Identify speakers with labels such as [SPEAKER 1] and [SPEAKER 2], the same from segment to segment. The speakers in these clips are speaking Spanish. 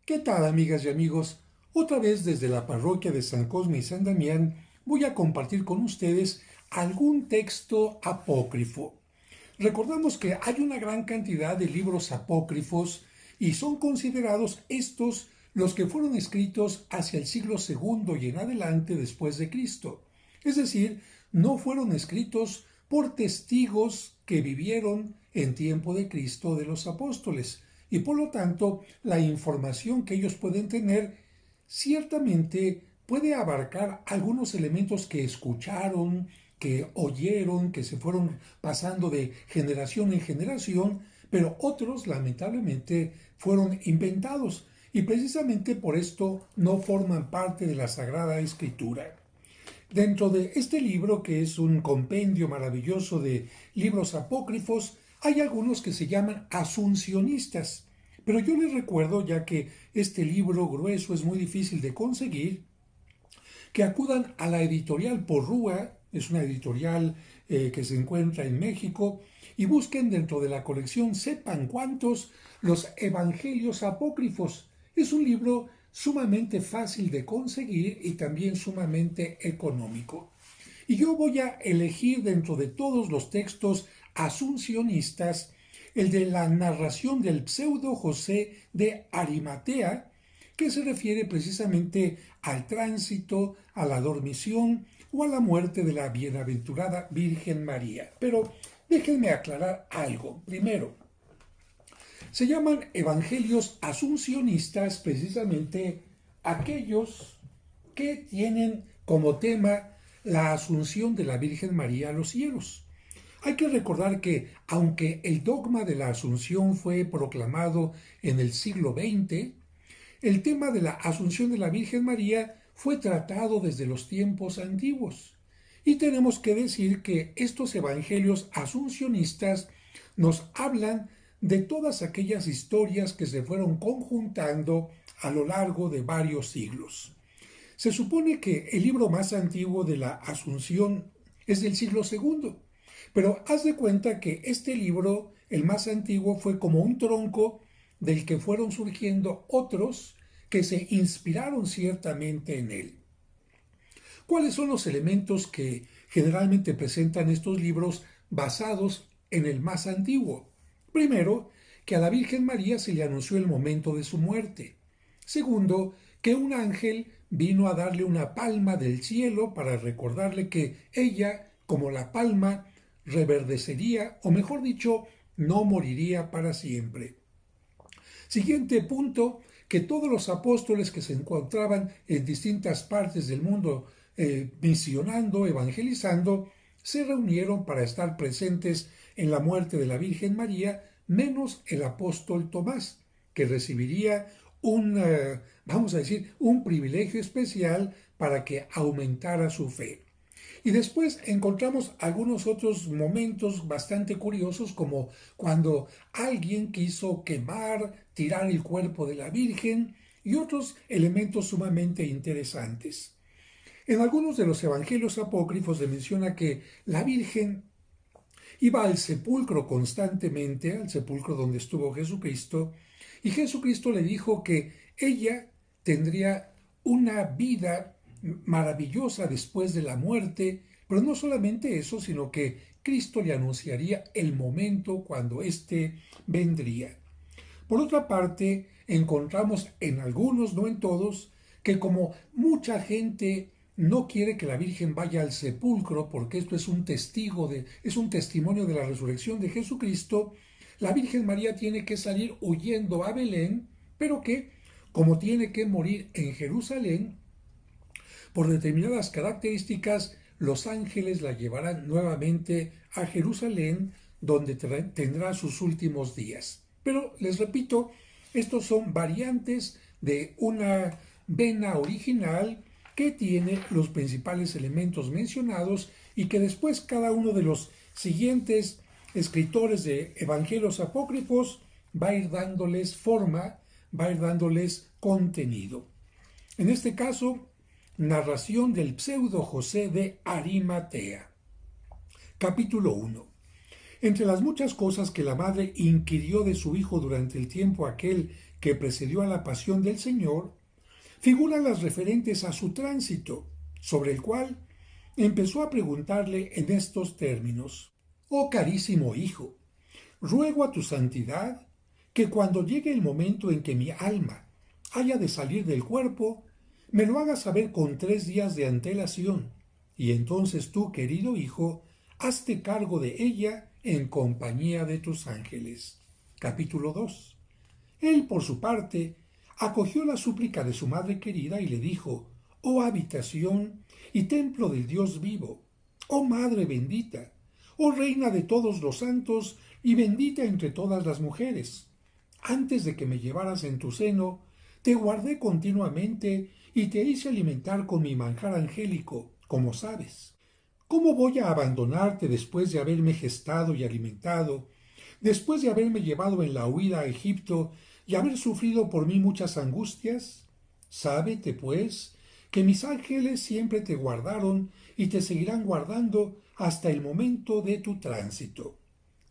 [SPEAKER 1] ¿Qué tal, amigas y amigos? Otra vez desde la parroquia de San Cosme y San Damián voy a compartir con ustedes algún texto apócrifo. Recordamos que hay una gran cantidad de libros apócrifos y son considerados estos los que fueron escritos hacia el siglo segundo y en adelante después de Cristo. Es decir, no fueron escritos por testigos que vivieron en tiempo de Cristo de los apóstoles, y por lo tanto la información que ellos pueden tener ciertamente puede abarcar algunos elementos que escucharon, que oyeron, que se fueron pasando de generación en generación, pero otros lamentablemente fueron inventados y precisamente por esto no forman parte de la Sagrada Escritura. Dentro de este libro, que es un compendio maravilloso de libros apócrifos, hay algunos que se llaman asuncionistas. Pero yo les recuerdo, ya que este libro grueso es muy difícil de conseguir, que acudan a la editorial Porrúa, es una editorial que se encuentra en México, y busquen dentro de la colección Sepan Cuántos los Evangelios Apócrifos. Es un libro sumamente fácil de conseguir y también sumamente económico. Y yo voy a elegir dentro de todos los textos asuncionistas el de la narración del pseudo José de Arimatea, que se refiere precisamente al tránsito, a la dormición o a la muerte de la bienaventurada Virgen María. Pero déjenme aclarar algo. Primero, se llaman evangelios asuncionistas precisamente aquellos que tienen como tema la asunción de la Virgen María a los cielos. Hay que recordar que, aunque el dogma de la asunción fue proclamado en el siglo XX, el tema de la asunción de la Virgen María fue tratado desde los tiempos antiguos. Y tenemos que decir que estos evangelios asuncionistas nos hablan de todas aquellas historias que se fueron conjuntando a lo largo de varios siglos. Se supone que el libro más antiguo de la Asunción es del siglo segundo, pero haz de cuenta que este libro, el más antiguo, fue como un tronco del que fueron surgiendo otros que se inspiraron ciertamente en él. ¿Cuáles son los elementos que generalmente presentan estos libros basados en el más antiguo? Primero, que a la Virgen María se le anunció el momento de su muerte. Segundo, que un ángel vino a darle una palma del cielo para recordarle que ella, como la palma, reverdecería, o mejor dicho, no moriría para siempre. Siguiente punto, que todos los apóstoles que se encontraban en distintas partes del mundo misionando, evangelizando, se reunieron para estar presentes en la muerte de la Virgen María, menos el apóstol Tomás, que recibiría vamos a decir, un privilegio especial para que aumentara su fe. Y después encontramos algunos otros momentos bastante curiosos, como cuando alguien quiso quemar, tirar el cuerpo de la Virgen y otros elementos sumamente interesantes. En algunos de los evangelios apócrifos se menciona que la Virgen iba al sepulcro constantemente, al sepulcro donde estuvo Jesucristo, y Jesucristo le dijo que ella tendría una vida maravillosa después de la muerte, pero no solamente eso, sino que Cristo le anunciaría el momento cuando éste vendría. Por otra parte, encontramos en algunos, no en todos, que como mucha gente no quiere que la Virgen vaya al sepulcro, porque esto es es un testimonio de la resurrección de Jesucristo, la Virgen María tiene que salir huyendo a Belén, pero que, como tiene que morir en Jerusalén, por determinadas características, los ángeles la llevarán nuevamente a Jerusalén, donde tendrá sus últimos días. Pero les repito, estos son variantes de una vena original que tiene los principales elementos mencionados y que después cada uno de los siguientes escritores de evangelios apócrifos va a ir dándoles forma, va a ir dándoles contenido. En este caso, narración del pseudo José de Arimatea. Capítulo 1. Entre las muchas cosas que la madre inquirió de su hijo durante el tiempo aquel que precedió a la pasión del Señor, figuran las referentes a su tránsito, sobre el cual empezó a preguntarle en estos términos: Oh carísimo hijo, ruego a tu santidad que cuando llegue el momento en que mi alma haya de salir del cuerpo, me lo hagas saber con 3 días de antelación, y entonces tú, querido hijo, hazte cargo de ella en compañía de tus ángeles. Capítulo 2. Él, por su parte, acogió la súplica de su madre querida y le dijo: Oh habitación y templo del Dios vivo, oh Madre bendita, oh Reina de todos los santos y bendita entre todas las mujeres, antes de que me llevaras en tu seno, te guardé continuamente y te hice alimentar con mi manjar angélico, como sabes. ¿Cómo voy a abandonarte después de haberme gestado y alimentado, después de haberme llevado en la huida a Egipto y haber sufrido por mí muchas angustias? Sábete, pues, que mis ángeles siempre te guardaron y te seguirán guardando hasta el momento de tu tránsito.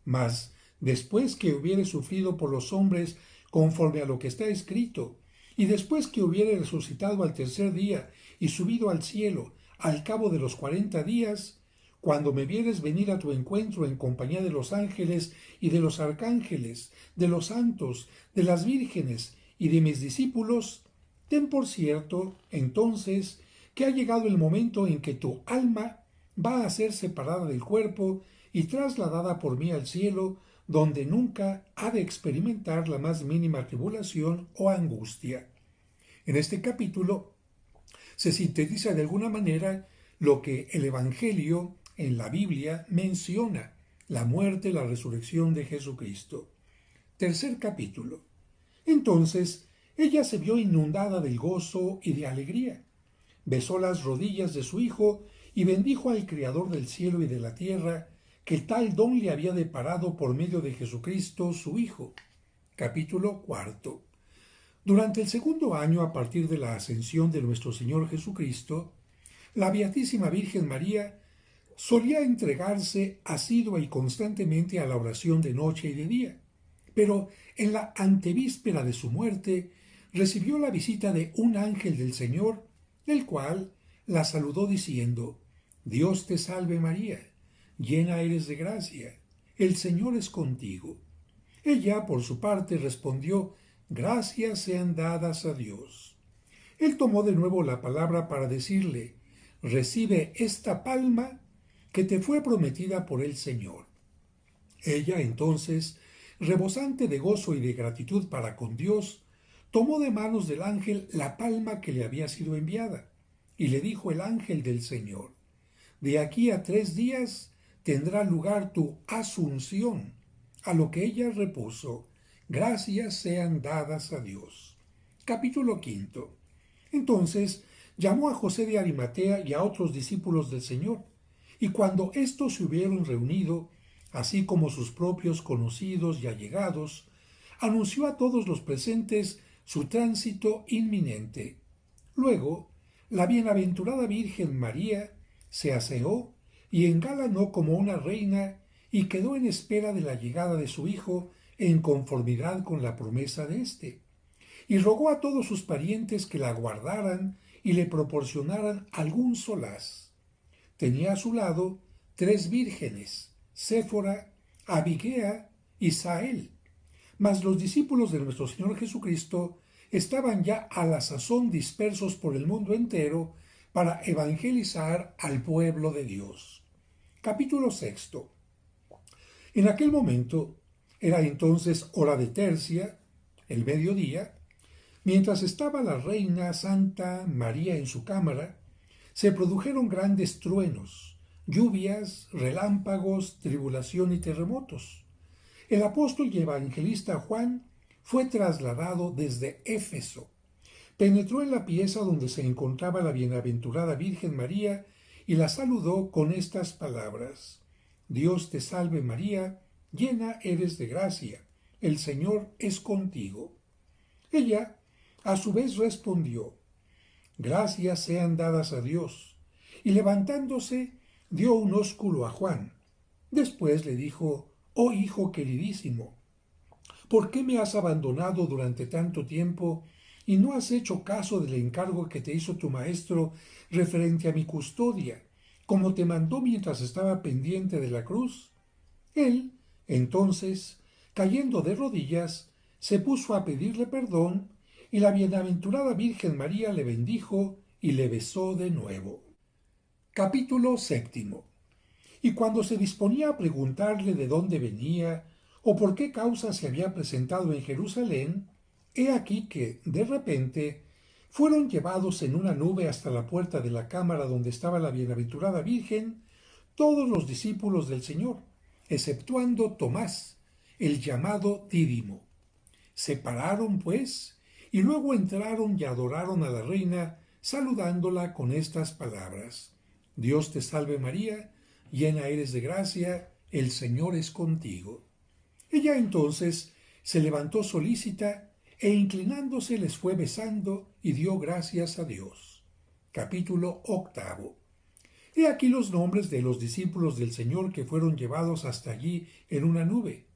[SPEAKER 1] Mas, después que hubiere sufrido por los hombres conforme a lo que está escrito, y después que hubiere resucitado al tercer día y subido al cielo al cabo de los 40 días, cuando me vieres venir a tu encuentro en compañía de los ángeles y de los arcángeles, de los santos, de las vírgenes y de mis discípulos, ten por cierto, entonces, que ha llegado el momento en que tu alma va a ser separada del cuerpo y trasladada por mí al cielo, donde nunca ha de experimentar la más mínima tribulación o angustia. En este capítulo se sintetiza de alguna manera lo que el Evangelio en la Biblia menciona: la muerte y la resurrección de Jesucristo. Tercer capítulo. Entonces ella se vio inundada del gozo y de alegría. Besó las rodillas de su hijo y bendijo al Creador del cielo y de la tierra, que tal don le había deparado por medio de Jesucristo su Hijo. Capítulo 4. Durante el segundo año a partir de la ascensión de nuestro Señor Jesucristo, la Beatísima Virgen María solía entregarse asidua y constantemente a la oración de noche y de día, pero en la antevíspera de su muerte recibió la visita de un ángel del Señor, el cual la saludó diciendo: Dios te salve María, llena eres de gracia, el Señor es contigo. Ella, por su parte, respondió: Gracias sean dadas a Dios. Él tomó de nuevo la palabra para decirle: Recibe esta palma que te fue prometida por el Señor. Ella entonces, rebosante de gozo y de gratitud para con Dios, tomó de manos del ángel la palma que le había sido enviada, y le dijo el ángel del Señor: De aquí a 3 días tendrá lugar tu asunción. A lo que ella repuso: Gracias sean dadas a Dios. Capítulo 5. Entonces llamó a José de Arimatea y a otros discípulos del Señor, y cuando éstos se hubieron reunido, así como sus propios conocidos y allegados, anunció a todos los presentes su tránsito inminente. Luego, la bienaventurada Virgen María se aseó y engalanó como una reina y quedó en espera de la llegada de su hijo en conformidad con la promesa de éste, y rogó a todos sus parientes que la guardaran y le proporcionaran algún solaz. Tenía a su lado 3 vírgenes, Séfora, Abigea y Sael, mas los discípulos de nuestro Señor Jesucristo estaban ya a la sazón dispersos por el mundo entero para evangelizar al pueblo de Dios. Capítulo 6. En aquel momento era entonces hora de tercia, el mediodía. Mientras estaba la reina Santa María en su cámara, se produjeron grandes truenos, lluvias, relámpagos, tribulación y terremotos. El apóstol y evangelista Juan fue trasladado desde Éfeso. Penetró en la pieza donde se encontraba la bienaventurada Virgen María y la saludó con estas palabras: Dios te salve María, llena eres de gracia, el Señor es contigo. Ella, a su vez, respondió: Gracias sean dadas a Dios, y levantándose, dio un ósculo a Juan. Después le dijo: Oh hijo queridísimo, ¿Por qué me has abandonado durante tanto tiempo y no has hecho caso del encargo que te hizo tu maestro referente a mi custodia, como te mandó mientras estaba pendiente de la cruz? Él, entonces, cayendo de rodillas, se puso a pedirle perdón, y la bienaventurada Virgen María le bendijo y le besó de nuevo. Capítulo séptimo. Y cuando se disponía a preguntarle de dónde venía o por qué causa se había presentado en Jerusalén, he aquí que, de repente, fueron llevados en una nube hasta la puerta de la cámara donde estaba la bienaventurada Virgen todos los discípulos del Señor, exceptuando Tomás, el llamado Dídimo. Se pararon, pues, y luego entraron y adoraron a la reina, saludándola con estas palabras: Dios te salve María, llena eres de gracia, el Señor es contigo. Ella entonces se levantó solícita e inclinándose les fue besando y dio gracias a Dios. Capítulo octavo. He aquí los nombres de los discípulos del Señor que fueron llevados hasta allí en una nube: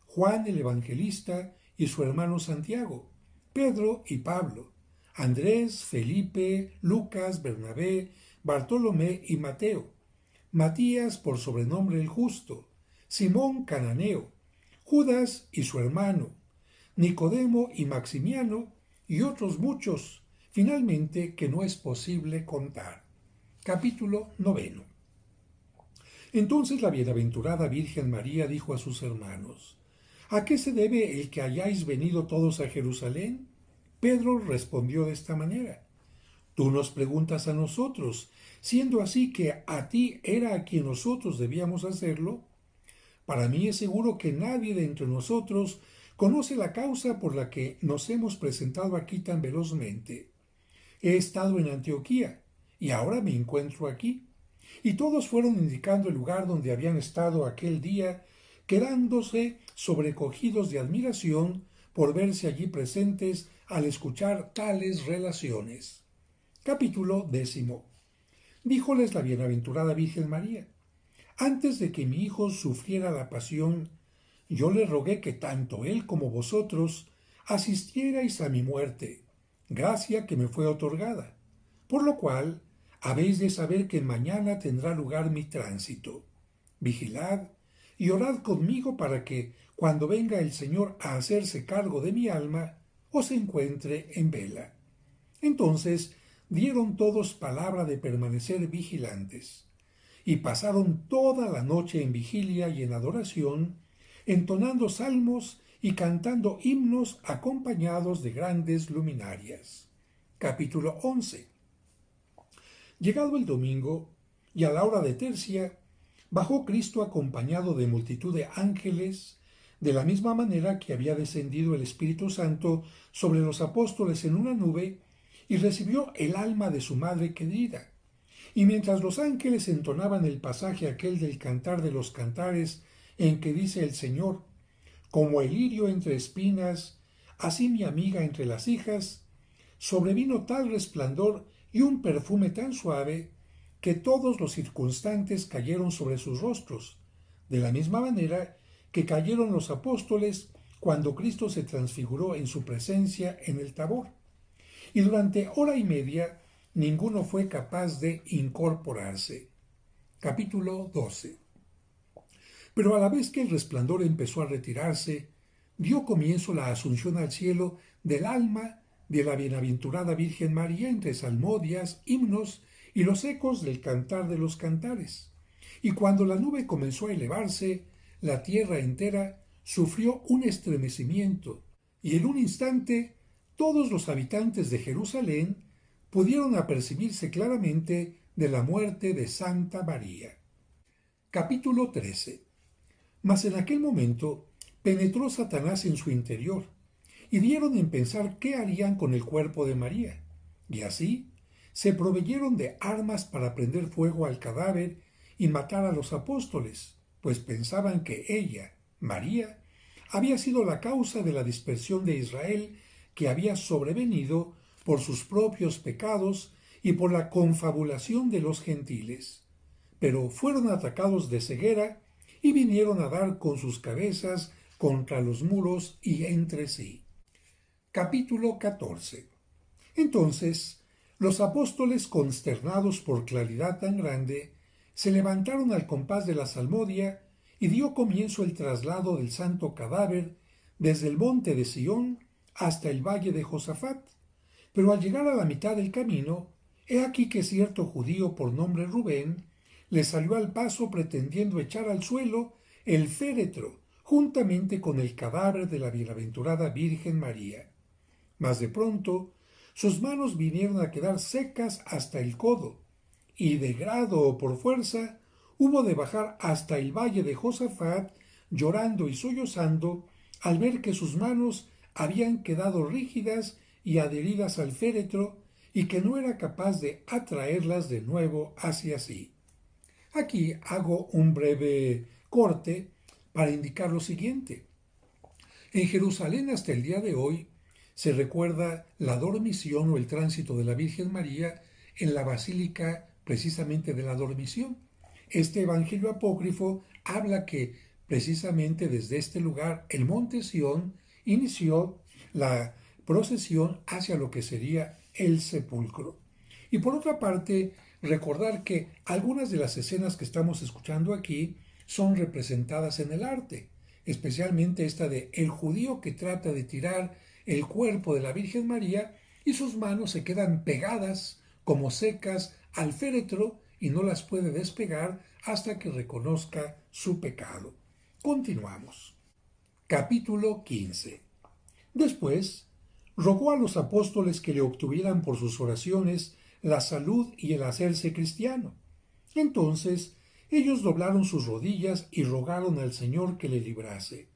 [SPEAKER 1] Juan el Evangelista y su hermano Santiago, Pedro y Pablo, Andrés, Felipe, Lucas, Bernabé, Bartolomé y Mateo, Matías por sobrenombre el Justo, Simón Cananeo, Judas y su hermano, Nicodemo y Maximiano, y otros muchos, finalmente, que no es posible contar. Capítulo noveno. Entonces la bienaventurada Virgen María dijo a sus hermanos: ¿A qué se debe el que hayáis venido todos a Jerusalén? Pedro respondió de esta manera: Tú nos preguntas a nosotros, siendo así que a ti era a quien nosotros debíamos hacerlo. Para mí es seguro que nadie de entre nosotros conoce la causa por la que nos hemos presentado aquí tan velozmente. He estado en Antioquía y ahora me encuentro aquí. Y todos fueron indicando el lugar donde habían estado aquel día, quedándose sobrecogidos de admiración por verse allí presentes al escuchar tales relaciones. Capítulo 10. Díjoles la bienaventurada Virgen María: Antes de que mi hijo sufriera la pasión, yo le rogué que tanto él como vosotros asistierais a mi muerte, gracia que me fue otorgada, por lo cual habéis de saber que mañana tendrá lugar mi tránsito. Vigilad y orad conmigo para que, cuando venga el Señor a hacerse cargo de mi alma, os encuentre en vela. Entonces dieron todos palabra de permanecer vigilantes, y pasaron toda la noche en vigilia y en adoración, entonando salmos y cantando himnos acompañados de grandes luminarias. Capítulo 11. Llegado el domingo, y a la hora de tercia, bajó Cristo acompañado de multitud de ángeles, de la misma manera que había descendido el Espíritu Santo sobre los apóstoles en una nube, y recibió el alma de su madre querida. Y mientras los ángeles entonaban el pasaje aquel del Cantar de los Cantares, en que dice el Señor: Como el lirio entre espinas, así mi amiga entre las hijas, sobrevino tal resplandor y un perfume tan suave que todos los circunstantes cayeron sobre sus rostros, de la misma manera que cayeron los apóstoles cuando Cristo se transfiguró en su presencia en el Tabor. Y durante hora y media ninguno fue capaz de incorporarse. Capítulo 12. Pero a la vez que el resplandor empezó a retirarse, dio comienzo la asunción al cielo del alma de la bienaventurada Virgen María entre salmodias, himnos y los ecos del Cantar de los Cantares. Y cuando la nube comenzó a elevarse, la tierra entera sufrió un estremecimiento, y en un instante todos los habitantes de Jerusalén pudieron apercibirse claramente de la muerte de Santa María. Capítulo 13. Mas en aquel momento penetró Satanás en su interior, y dieron en pensar qué harían con el cuerpo de María. Y así se proveyeron de armas para prender fuego al cadáver y matar a los apóstoles, pues pensaban que ella, María, había sido la causa de la dispersión de Israel que había sobrevenido por sus propios pecados y por la confabulación de los gentiles. Pero fueron atacados de ceguera y vinieron a dar con sus cabezas contra los muros y entre sí. Capítulo 14. Entonces, los apóstoles, consternados por claridad tan grande, se levantaron al compás de la salmodia y dio comienzo el traslado del santo cadáver desde el monte de Sión hasta el valle de Josafat. Pero al llegar a la mitad del camino, he aquí que cierto judío por nombre Rubén le salió al paso pretendiendo echar al suelo el féretro juntamente con el cadáver de la bienaventurada Virgen María. Mas de pronto sus manos vinieron a quedar secas hasta el codo, y de grado o por fuerza hubo de bajar hasta el valle de Josafat, llorando y sollozando, al ver que sus manos habían quedado rígidas y adheridas al féretro, y que no era capaz de atraerlas de nuevo hacia sí. Aquí hago un breve corte para indicar lo siguiente. En Jerusalén hasta el día de hoy se recuerda la dormición o el tránsito de la Virgen María en la Basílica precisamente de la Dormición. Este evangelio apócrifo habla que precisamente desde este lugar, el monte Sión, inició la procesión hacia lo que sería el sepulcro. Y por otra parte, recordar que algunas de las escenas que estamos escuchando aquí son representadas en el arte, especialmente esta de el judío que trata de tirar el cuerpo de la Virgen María y sus manos se quedan pegadas como secas al féretro y no las puede despegar hasta que reconozca su pecado. Continuamos. Capítulo 15. Después, rogó a los apóstoles que le obtuvieran por sus oraciones la salud y el hacerse cristiano. Entonces, ellos doblaron sus rodillas y rogaron al Señor que le librase.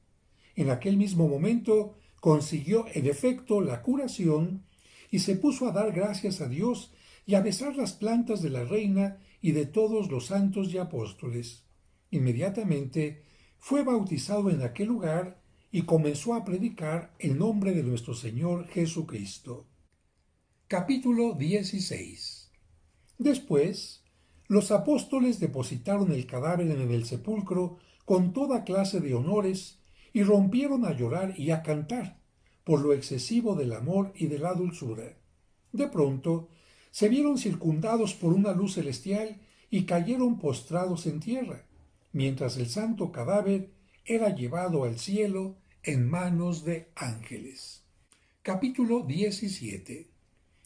[SPEAKER 1] En aquel mismo momento consiguió en efecto la curación y se puso a dar gracias a Dios y a besar las plantas de la reina y de todos los santos y apóstoles. Inmediatamente fue bautizado en aquel lugar y comenzó a predicar el nombre de nuestro Señor Jesucristo. Capítulo 16. Después, los apóstoles depositaron el cadáver en el sepulcro con toda clase de honores y rompieron a llorar y a cantar por lo excesivo del amor y de la dulzura. De pronto, se vieron circundados por una luz celestial y cayeron postrados en tierra, mientras el santo cadáver era llevado al cielo en manos de ángeles. Capítulo 17.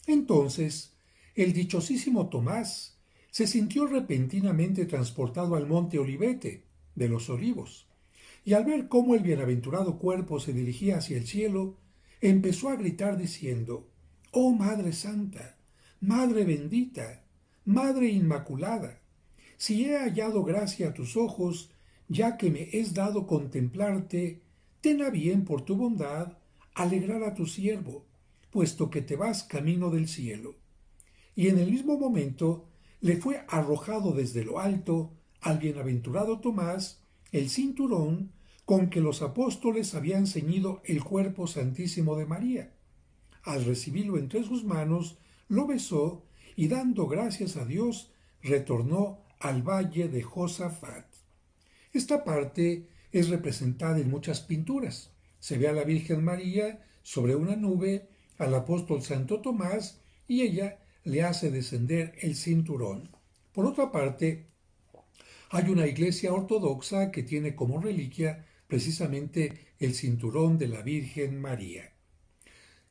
[SPEAKER 1] Entonces, el dichosísimo Tomás se sintió repentinamente transportado al monte Olivete de los Olivos, y al ver cómo el bienaventurado cuerpo se dirigía hacia el cielo, empezó a gritar diciendo: «Oh Madre Santa, Madre bendita, Madre Inmaculada, si he hallado gracia a tus ojos, ya que me es dado contemplarte, ten a bien por tu bondad alegrar a tu siervo, puesto que te vas camino del cielo». Y en el mismo momento le fue arrojado desde lo alto al bienaventurado Tomás el cinturón con que los apóstoles habían ceñido el cuerpo santísimo de María. Al recibirlo entre sus manos, lo besó y dando gracias a Dios, retornó al valle de Josafat. Esta parte es representada en muchas pinturas. Se ve a la Virgen María sobre una nube, al apóstol Santo Tomás, y ella le hace descender el cinturón. Por otra parte, hay una iglesia ortodoxa que tiene como reliquia precisamente el cinturón de la Virgen María.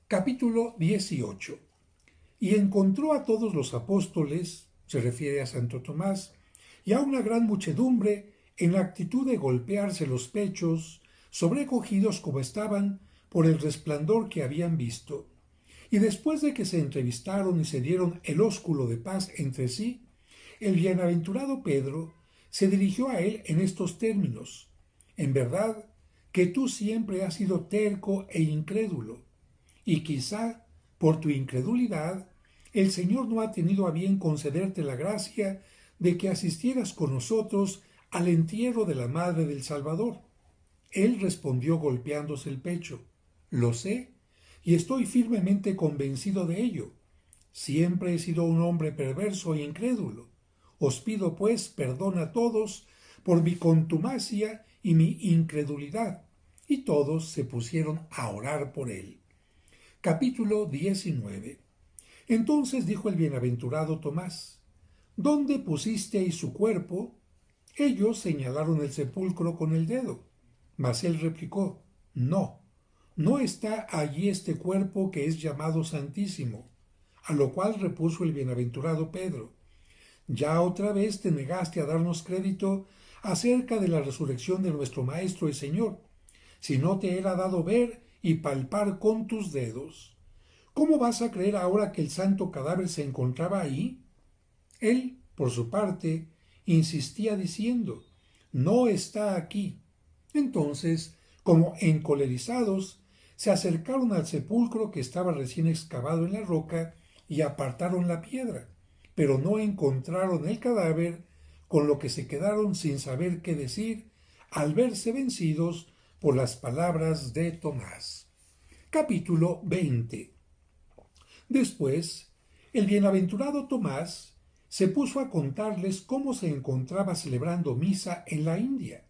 [SPEAKER 1] Capítulo 18. Y encontró a todos los apóstoles, se refiere a Santo Tomás, y a una gran muchedumbre en la actitud de golpearse los pechos, sobrecogidos como estaban por el resplandor que habían visto. Y después de que se entrevistaron y se dieron el ósculo de paz entre sí, el bienaventurado Pedro se dirigió a él en estos términos: «En verdad que tú siempre has sido terco e incrédulo, y quizá por tu incredulidad el Señor no ha tenido a bien concederte la gracia de que asistieras con nosotros al entierro de la Madre del Salvador». Él respondió golpeándose el pecho: «Lo sé, y estoy firmemente convencido de ello. Siempre he sido un hombre perverso e incrédulo. Os pido, pues, perdón a todos por mi contumacia y mi incredulidad, y todos se pusieron a orar por él. Capítulo 19. Entonces dijo el bienaventurado Tomás: ¿Dónde pusisteis su cuerpo? Ellos señalaron el sepulcro con el dedo. Mas él replicó: No, no está allí este cuerpo que es llamado Santísimo. A lo cual repuso el bienaventurado Pedro: Ya otra vez te negaste a darnos crédito acerca de la resurrección de nuestro Maestro y Señor, si no te era dado ver y palpar con tus dedos. ¿Cómo vas a creer ahora que el santo cadáver se encontraba ahí? Él, por su parte, insistía diciendo: No está aquí. Entonces, como encolerizados, se acercaron al sepulcro que estaba recién excavado en la roca y apartaron la piedra, pero no encontraron el cadáver, con lo que se quedaron sin saber qué decir al verse vencidos por las palabras de Tomás. Capítulo 20. Después, el bienaventurado Tomás se puso a contarles cómo se encontraba celebrando misa en la India.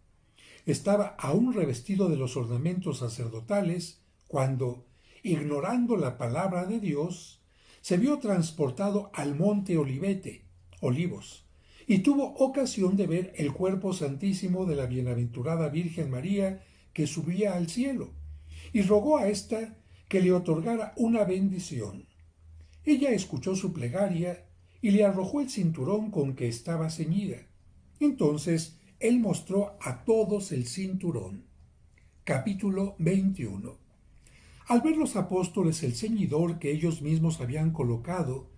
[SPEAKER 1] Estaba aún revestido de los ornamentos sacerdotales cuando, ignorando la palabra de Dios, se vio transportado al monte Olivos, y tuvo ocasión de ver el cuerpo santísimo de la bienaventurada Virgen María que subía al cielo, y rogó a ésta que le otorgara una bendición. Ella escuchó su plegaria y le arrojó el cinturón con que estaba ceñida. Entonces él mostró a todos el cinturón. Capítulo 21. Al ver los apóstoles el ceñidor que ellos mismos habían colocado,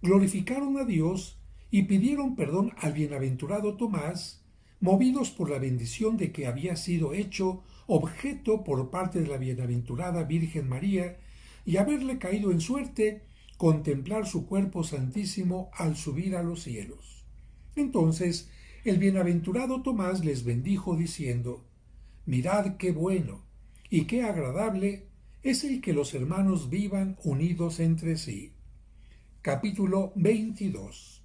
[SPEAKER 1] glorificaron a Dios y pidieron perdón al bienaventurado Tomás, movidos por la bendición de que había sido hecho objeto por parte de la bienaventurada Virgen María y haberle caído en suerte contemplar su cuerpo santísimo al subir a los cielos. Entonces el bienaventurado Tomás les bendijo diciendo: Mirad qué bueno y qué agradable es el que los hermanos vivan unidos entre sí. Capítulo 22.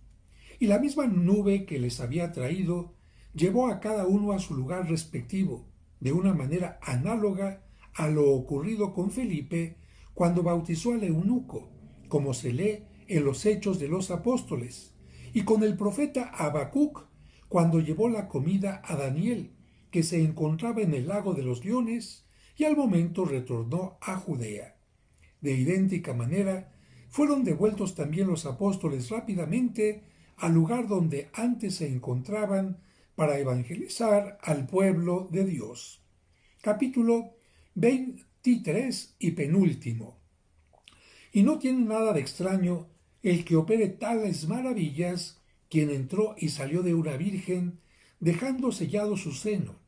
[SPEAKER 1] Y la misma nube que les había traído llevó a cada uno a su lugar respectivo, de una manera análoga a lo ocurrido con Felipe cuando bautizó al eunuco, como se lee en los Hechos de los Apóstoles, y con el profeta Habacuc cuando llevó la comida a Daniel, que se encontraba en el lago de los leones, y al momento retornó a Judea. De idéntica manera, fueron devueltos también los apóstoles rápidamente al lugar donde antes se encontraban para evangelizar al pueblo de Dios. Capítulo 23 y penúltimo. Y no tiene nada de extraño el que opere tales maravillas quien entró y salió de una virgen, dejando sellado su seno,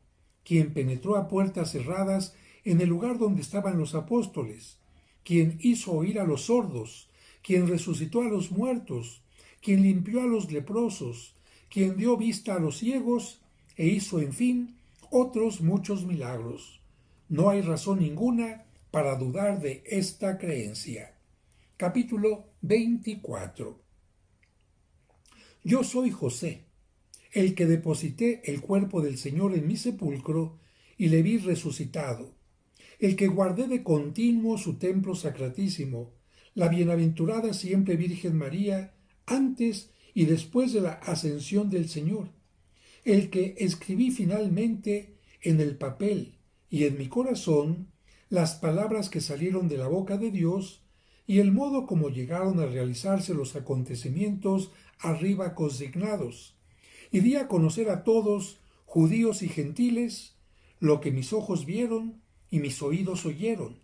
[SPEAKER 1] quien penetró a puertas cerradas en el lugar donde estaban los apóstoles, quien hizo oír a los sordos, quien resucitó a los muertos, quien limpió a los leprosos, quien dio vista a los ciegos, e hizo, en fin, otros muchos milagros. No hay razón ninguna para dudar de esta creencia. Capítulo 24. Yo soy José, el que deposité el cuerpo del Señor en mi sepulcro y le vi resucitado, el que guardé de continuo su templo sacratísimo, la bienaventurada siempre Virgen María, antes y después de la ascensión del Señor, el que escribí finalmente en el papel y en mi corazón las palabras que salieron de la boca de Dios y el modo como llegaron a realizarse los acontecimientos arriba consignados, y di a conocer a todos, judíos y gentiles, lo que mis ojos vieron y mis oídos oyeron,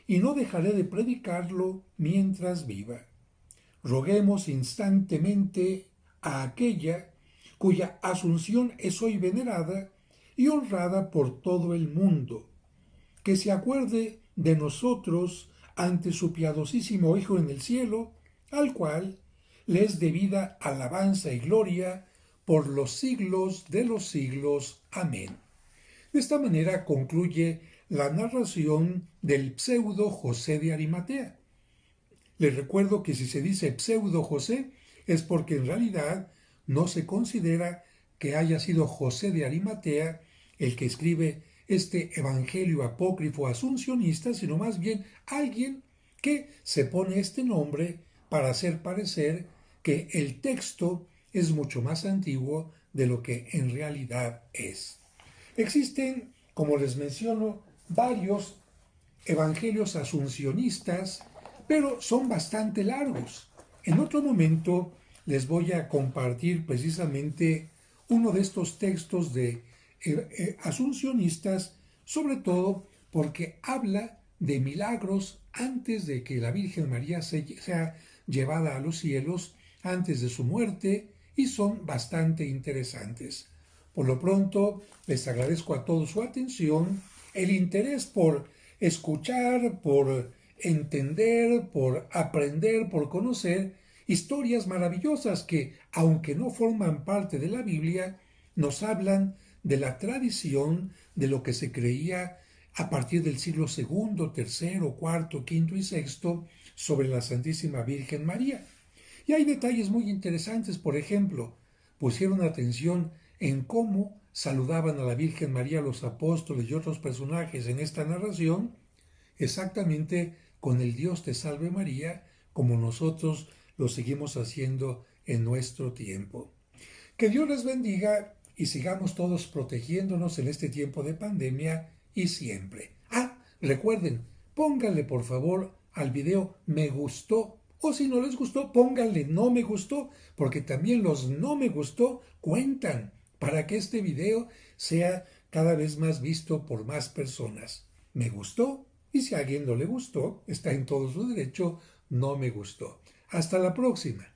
[SPEAKER 1] y no dejaré de predicarlo mientras viva. Roguemos instantemente a aquella cuya asunción es hoy venerada y honrada por todo el mundo, que se acuerde de nosotros ante su piadosísimo Hijo en el cielo, al cual le es debida alabanza y gloria por los siglos de los siglos. Amén. De esta manera concluye la narración del pseudo José de Arimatea. Les recuerdo que si se dice pseudo José es porque en realidad no se considera que haya sido José de Arimatea el que escribe este evangelio apócrifo asuncionista, sino más bien alguien que se pone este nombre para hacer parecer que el texto es mucho más antiguo de lo que en realidad es. Existen, como les menciono, varios evangelios asuncionistas, pero son bastante largos. En otro momento les voy a compartir precisamente uno de estos textos de asuncionistas, sobre todo porque habla de milagros antes de que la Virgen María sea llevada a los cielos, antes de su muerte, y son bastante interesantes. Por lo pronto, les agradezco a todos su atención, el interés por escuchar, por entender, por aprender, por conocer historias maravillosas que, aunque no forman parte de la Biblia, nos hablan de la tradición de lo que se creía a partir del siglo segundo, tercero, cuarto, quinto y sexto sobre la Santísima Virgen María. Y hay detalles muy interesantes, por ejemplo, pusieron atención en cómo saludaban a la Virgen María los apóstoles y otros personajes en esta narración, exactamente con el Dios te salve María, como nosotros lo seguimos haciendo en nuestro tiempo. Que Dios les bendiga y sigamos todos protegiéndonos en este tiempo de pandemia y siempre. Recuerden, pónganle por favor al video me gustó, o si no les gustó, pónganle no me gustó, porque también los no me gustó cuentan para que este video sea cada vez más visto por más personas. Me gustó, y si a alguien no le gustó, está en todo su derecho, no me gustó. Hasta la próxima.